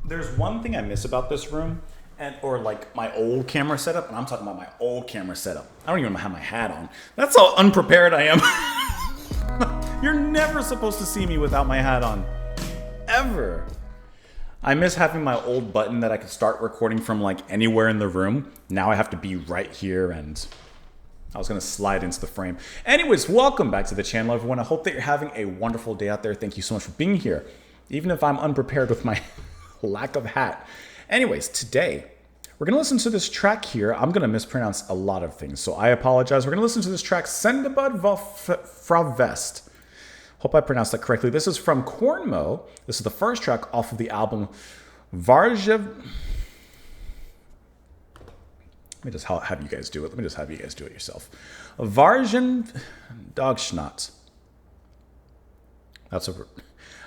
There's one thing I miss about this room, or like my old camera setup, and I'm talking about my old camera setup. I don't even have my hat on. That's how unprepared I am. You're never supposed to see me without my hat on. Ever. I miss having my old button that I could start recording from like anywhere in the room. Now I have to be right here, and I was going to slide into the frame. Anyways, welcome back to the channel, everyone. I hope that you're having a wonderful day out there. Thank you so much for being here, even if I'm unprepared with my lack of hat. Anyways, today we're going to listen to this track here. I'm going to mispronounce a lot of things, so I apologize. We're going to listen to this track, Sendebud fra Vest. Hope I pronounced that correctly. This is from Kornmo. This is the first track off of the album Varjev. Let me just have you guys do it. Let me just have you guys do it yourself. Varjen Dogschnot. That's a.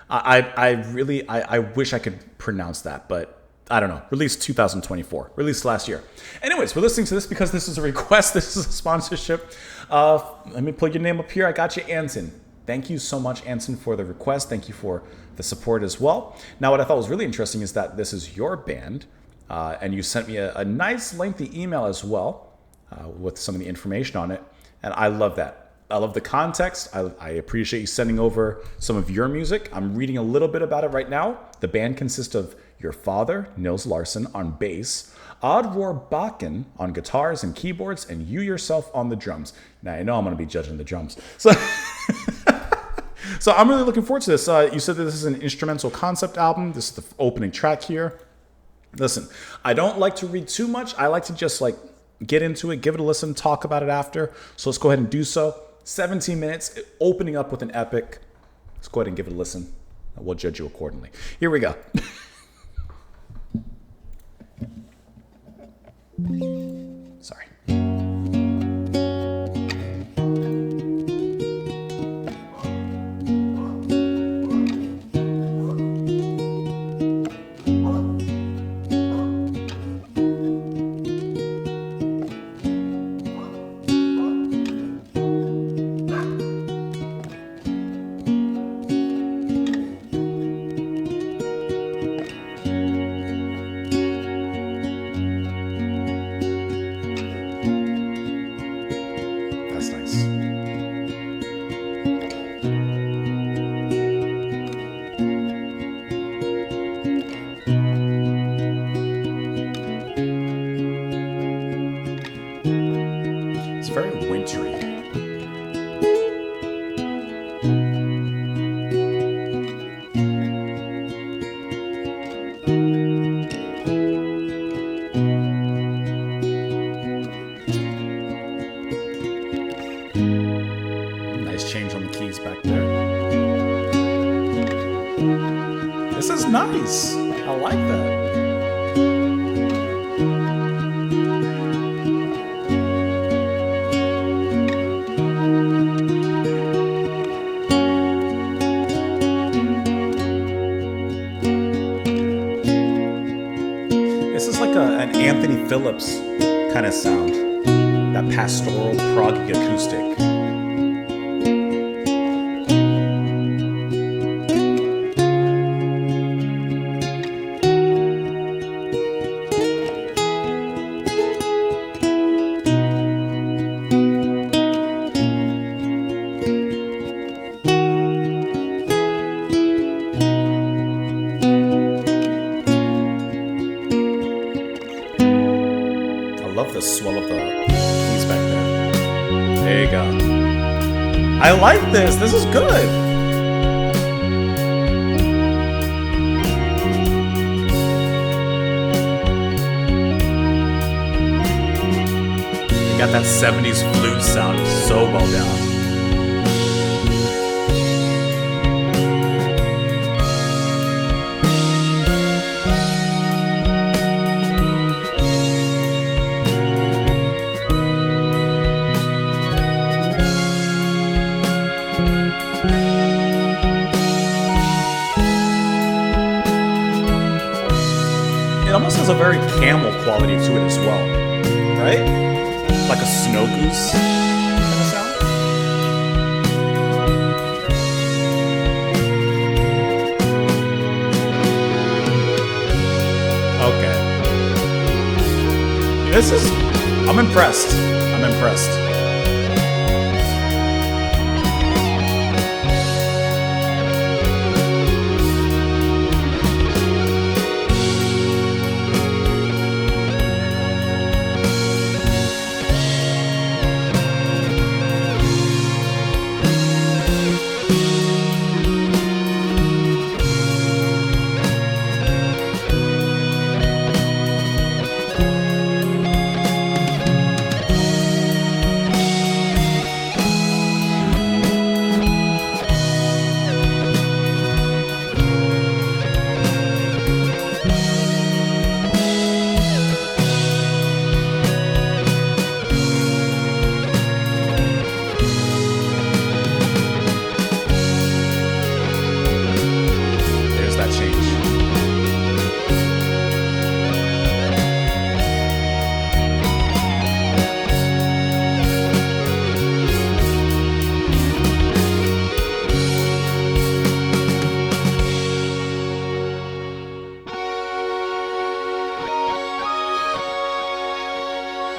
I wish I could pronounce that, but I don't know. Released 2024. Released last year. Anyways, we're listening to this because this is a request. This is a sponsorship. Let me plug your name up here. I got you, Anson. Thank you so much, Anson, for the request. Thank you for the support as well. Now, what I thought was really interesting is that this is your band, and you sent me a nice lengthy email as well with some of the information on it, and I love that. I love the context. I appreciate you sending over some of your music. I'm reading a little bit about it right now. The band consists of your father, Nils Larson, on bass, Oddroar Bakken on guitars and keyboards, and you yourself on the drums. Now, I know I'm going to be judging the drums. So I'm really looking forward to this. You said that this is an instrumental concept album. This is the opening track here. Listen, I don't like to read too much. I like to just like get into it, give it a listen, talk about it after. So let's go ahead and do so. 17 minutes, opening up with an epic. Let's go ahead and give it a listen. We'll judge you accordingly. Here we go. Sorry. It's very wintry. Nice change on the keys back there. This is nice. I like that. This is like an Anthony Phillips kind of sound. That pastoral proggy acoustic. Love the swell of the keys back there. There you go. I like this. This is good. You got that 70s flute sound so well down. It almost has a very camel quality to it as well, right? Like a snow goose kind of sound. Okay. This is... I'm impressed. I'm impressed.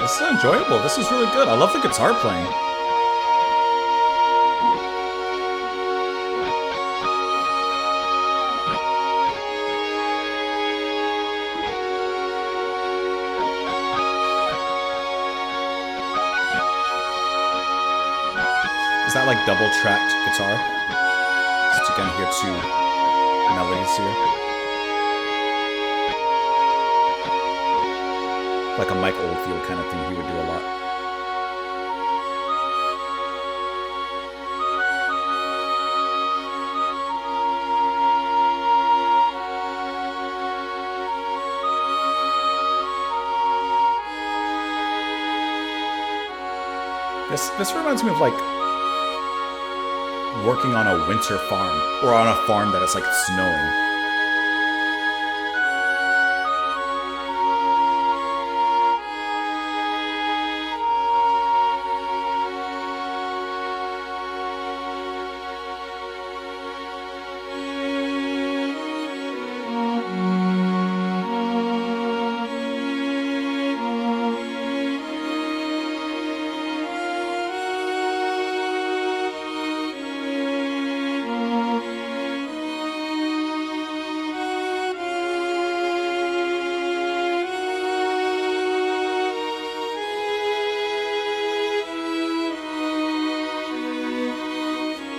This is enjoyable. This is really good. I love the guitar playing. Is that like double-tracked guitar? Just to kind of hear two melodies here. Like a Mike Oldfield kind of thing he would do a lot. This reminds me of like working on a winter farm, or on a farm that it's like snowing.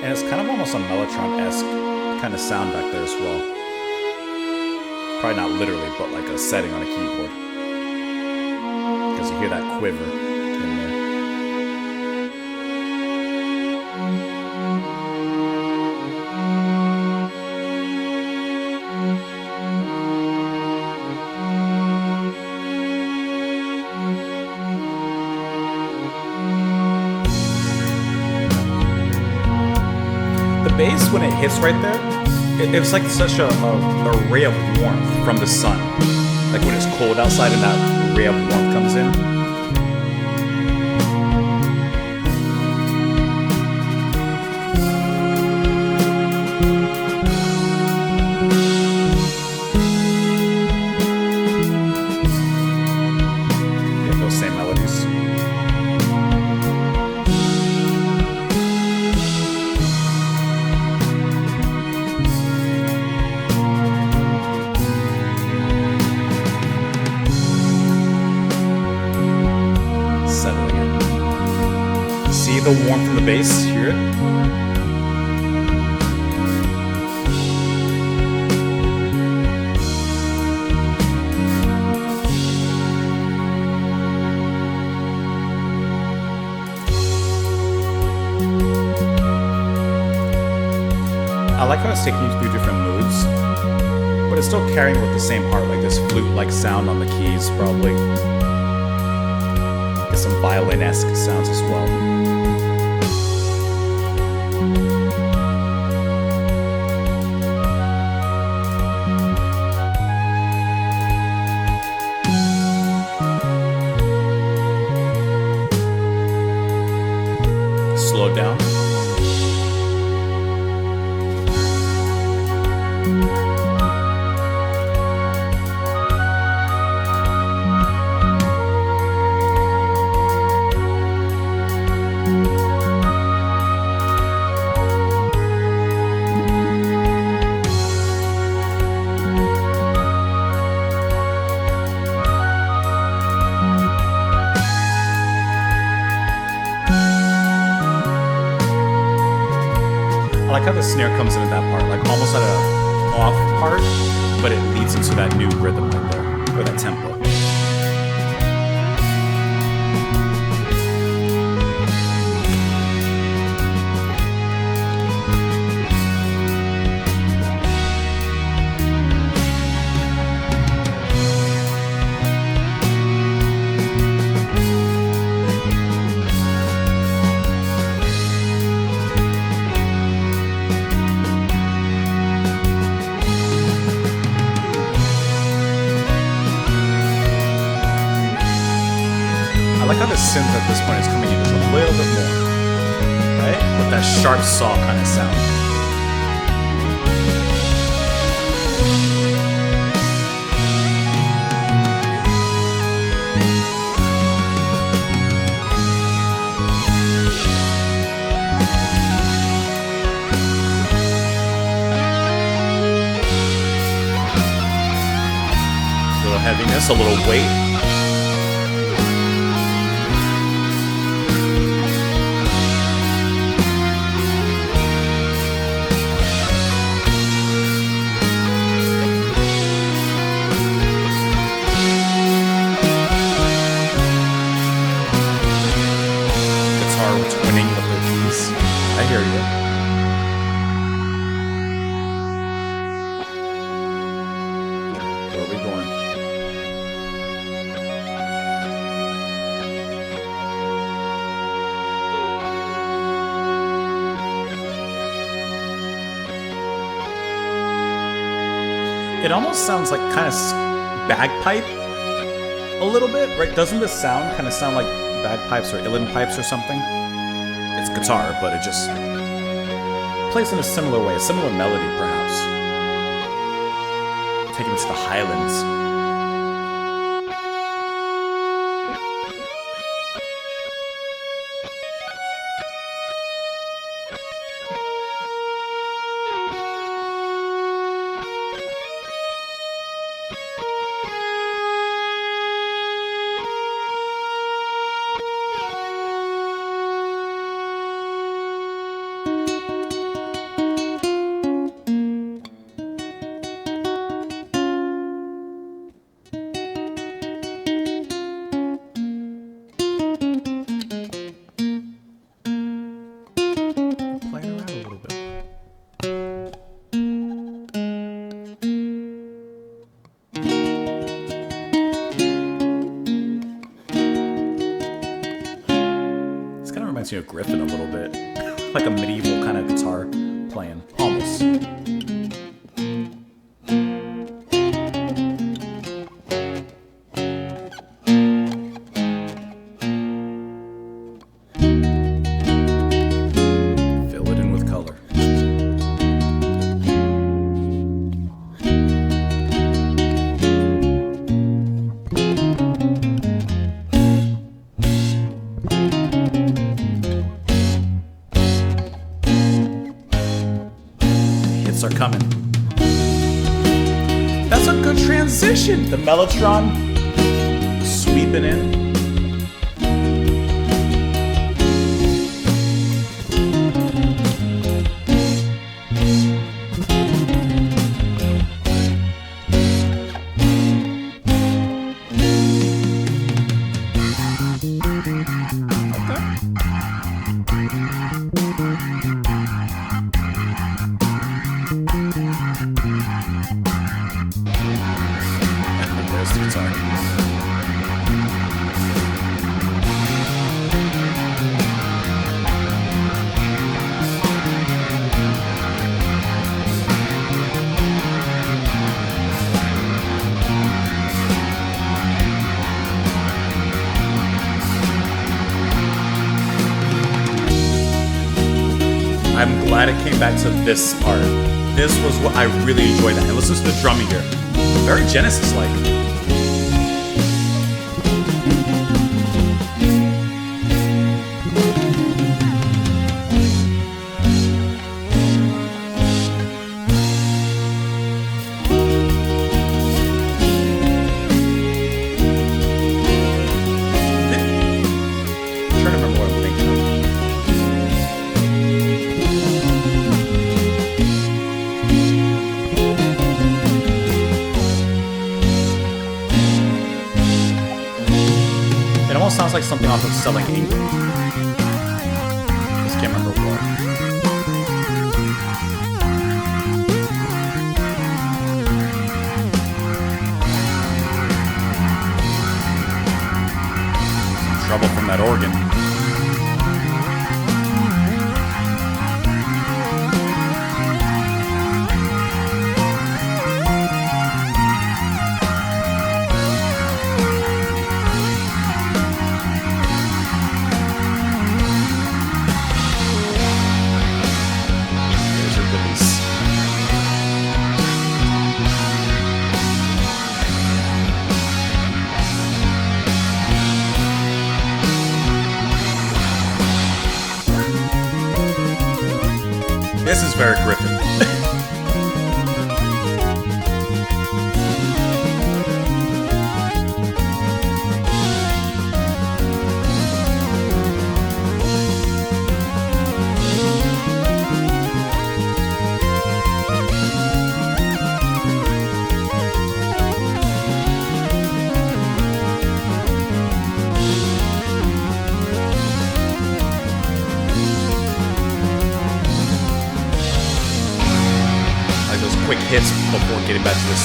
And it's kind of almost a Mellotron-esque kind of sound back there as well. Probably not literally, but like a setting on a keyboard. Because you hear that quiver in there. Bass, when it hits right there, it's like such a ray of warmth from the sun. Like when it's cold outside and that ray of warmth comes in. Yeah, those same melodies. See the warmth from the bass? Hear it? I like how it's taking you through different moods, but it's still carrying with the same heart, like this flute-like sound on the keys, probably. Get some violin-esque sounds as well. Slow down. like how the snare comes in at that part, like almost at a off part, but it leads into that new rhythm right there, or that tempo. I like how the synth at this point is coming in just a little bit more, right? With that sharp saw kind of sound. A little heaviness, a little weight. Winning with their keys. I hear you. Where are we going? It almost sounds like kind of bagpipe a little bit, right? Doesn't the sound kind of sound like bagpipes or uilleann pipes or something? It's guitar, but it just plays in a similar way, a similar melody, perhaps. Taking us to the Highlands. Reminds me of Griffin a little bit. Like a medieval kind of guitar playing. Almost. Fill it in with color. Are coming. That's a good transition. The Mellotron sweeping in. There's the guitar. I'm glad it came back to this part. This was what I really enjoyed that. And listen to the drumming here. Very Genesis-like. almost sounds like something off of Selling Ink. Just can't remember what. Some trouble from that organ. This is very Griffin. Quick hits before getting back to this.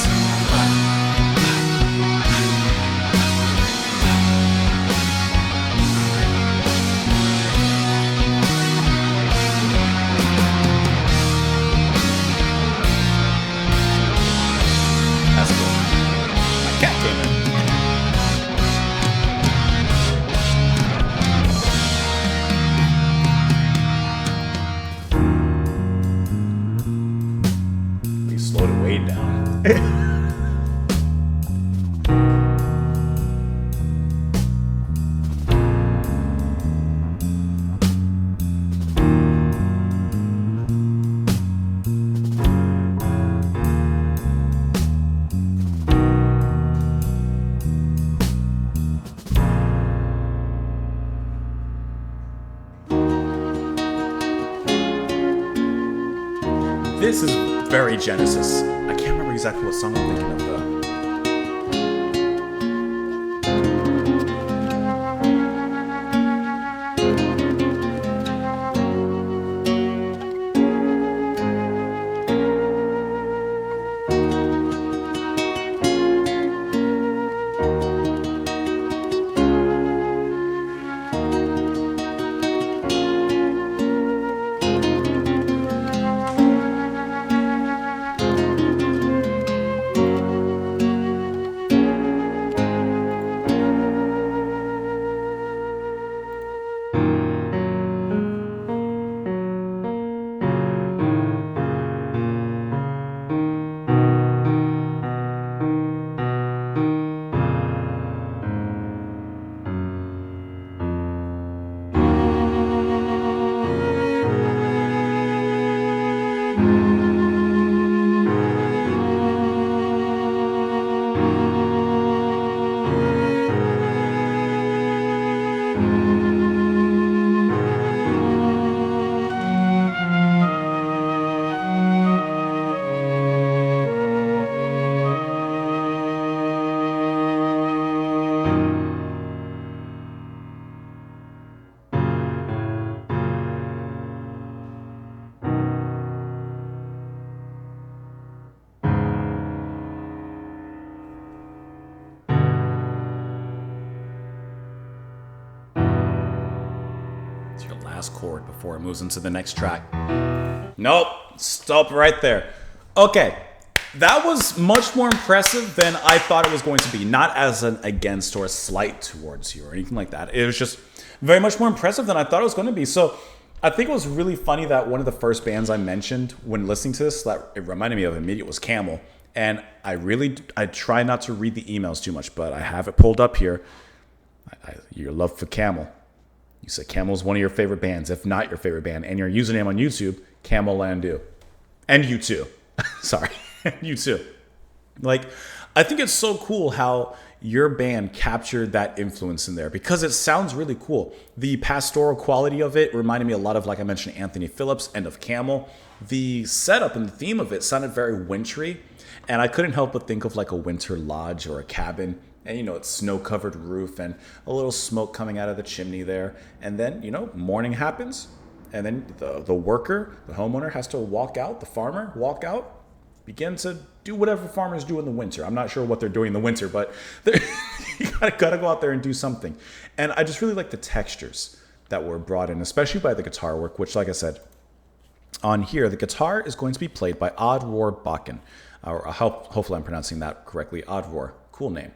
That's cool. My cat came in. Slowed it way down. This is very Genesis. I can't remember exactly what song I'm thinking of though. Your last chord before it moves into the next track. Nope, stop right there. Okay, that was much more impressive than I thought it was going to be. Not as an against or a slight towards you or anything like that. It was just very much more impressive than I thought it was going to be. So I think it was really funny that one of the first bands I mentioned when listening to this, that it reminded me of immediately, was Camel. And I try not to read the emails too much, but I have it pulled up here. Your love for Camel. You said Camel's one of your favorite bands, if not your favorite band, and your username on YouTube, Camel Landu. And you too. Sorry, you too. Like, I think it's so cool how your band captured that influence in there because it sounds really cool. The pastoral quality of it reminded me a lot of, like I mentioned, Anthony Phillips and of Camel. The setup and the theme of it sounded very wintry, and I couldn't help but think of like a winter lodge or a cabin And, it's snow-covered roof and a little smoke coming out of the chimney there. And then, morning happens. And then the worker, the homeowner, has to walk out, the farmer, walk out, begin to do whatever farmers do in the winter. I'm not sure what they're doing in the winter, but you gotta go out there and do something. And I just really like the textures that were brought in, especially by the guitar work, which, like I said, on here, the guitar is going to be played by Oddroar Bakken. Hopefully I'm pronouncing that correctly. Oddroar, cool name.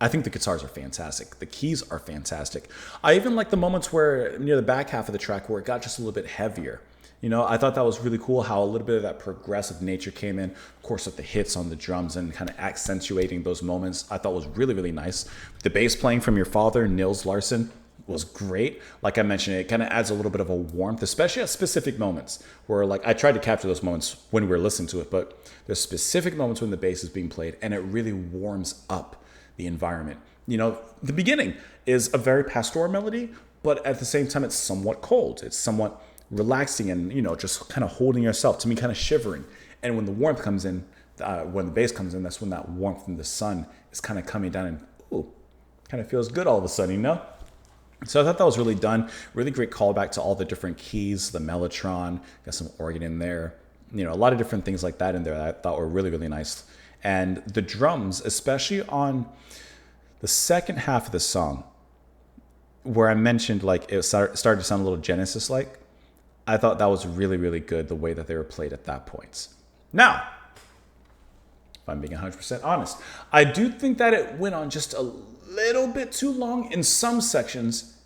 I think the guitars are fantastic. The keys are fantastic. I even like the moments where near the back half of the track where it got just a little bit heavier. I thought that was really cool how a little bit of that progressive nature came in, of course, with the hits on the drums and kind of accentuating those moments. I thought was really, really nice. The bass playing from your father, Nils Larsen, was great. Like I mentioned, it kind of adds a little bit of a warmth, especially at specific moments where, like, I tried to capture those moments when we were listening to it, but there's specific moments when the bass is being played and it really warms up the environment. The beginning is a very pastoral melody, but at the same time, it's somewhat cold. It's somewhat relaxing and, just kind of holding yourself, to me, kind of shivering. And when the warmth comes in, when the bass comes in, that's when that warmth from the sun is kind of coming down and, kind of feels good all of a sudden, So I thought that was really done. Really great callback to all the different keys, the mellotron, got some organ in there, a lot of different things like that in there that I thought were really, really nice. And the drums, especially on the second half of the song, where I mentioned like it started to sound a little Genesis-like, I thought that was really, really good, the way that they were played at that point. Now, if I'm being 100% honest, I do think that it went on just a little bit too long in some sections,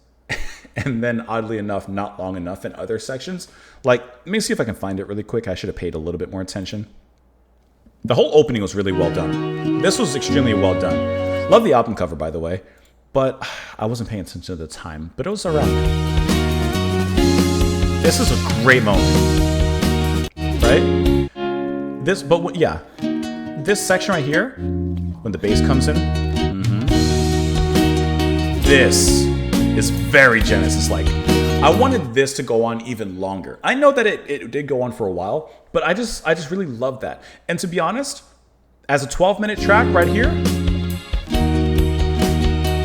and then oddly enough, not long enough in other sections. Like, let me see if I can find it really quick. I should have paid a little bit more attention. The whole opening was really well done. This was extremely well done. Love the album cover, by the way, but I wasn't paying attention to the time, but it was around. This is a great moment, right? This section right here, when the bass comes in, this is very Genesis-like. I wanted this to go on even longer. I know that it did go on for a while, but I just really love that. And to be honest, as a 12-minute track right here,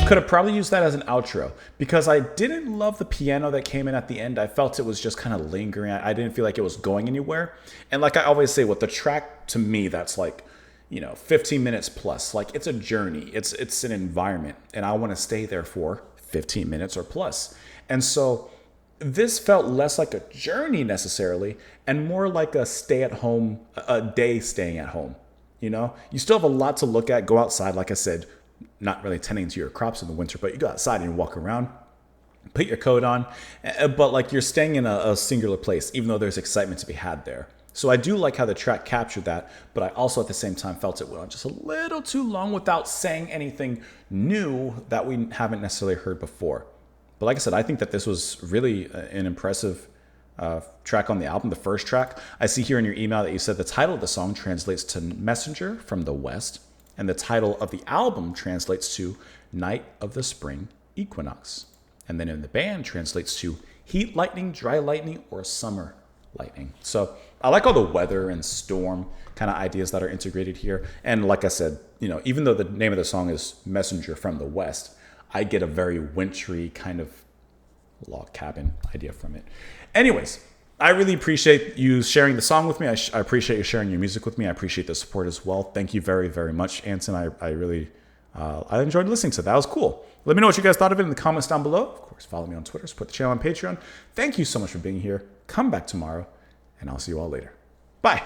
could have probably used that as an outro, because I didn't love the piano that came in at the end. I felt it was just kind of lingering. I didn't feel like it was going anywhere. And like I always say, with the track, to me, that's like, 15 minutes plus. Like, it's a journey. It's an environment, and I want to stay there for 15 minutes or plus. And so this felt less like a journey necessarily, and more like a day staying at home. You still have a lot to look at. Go outside, like I said, not really tending to your crops in the winter, but you go outside and you walk around, put your coat on, but like you're staying in a singular place, even though there's excitement to be had there. So I do like how the track captured that, but I also at the same time felt it went on just a little too long without saying anything new that we haven't necessarily heard before. But like I said, I think that this was really an impressive track on the album, the first track. I see here in your email that you said the title of the song translates to Messenger from the West, and the title of the album translates to Night of the Spring Equinox. And then in the band translates to Heat Lightning, Dry Lightning, or Summer Lightning. So I like all the weather and storm kind of ideas that are integrated here. And like I said, even though the name of the song is Messenger from the West, I get a very wintry kind of log cabin idea from it. Anyways, I really appreciate you sharing the song with me. I appreciate you sharing your music with me. I appreciate the support as well. Thank you very, very much, Anson. I really enjoyed listening to that. That was cool. Let me know what you guys thought of it in the comments down below. Of course, follow me on Twitter, support the channel on Patreon. Thank you so much for being here. Come back tomorrow, and I'll see you all later. Bye.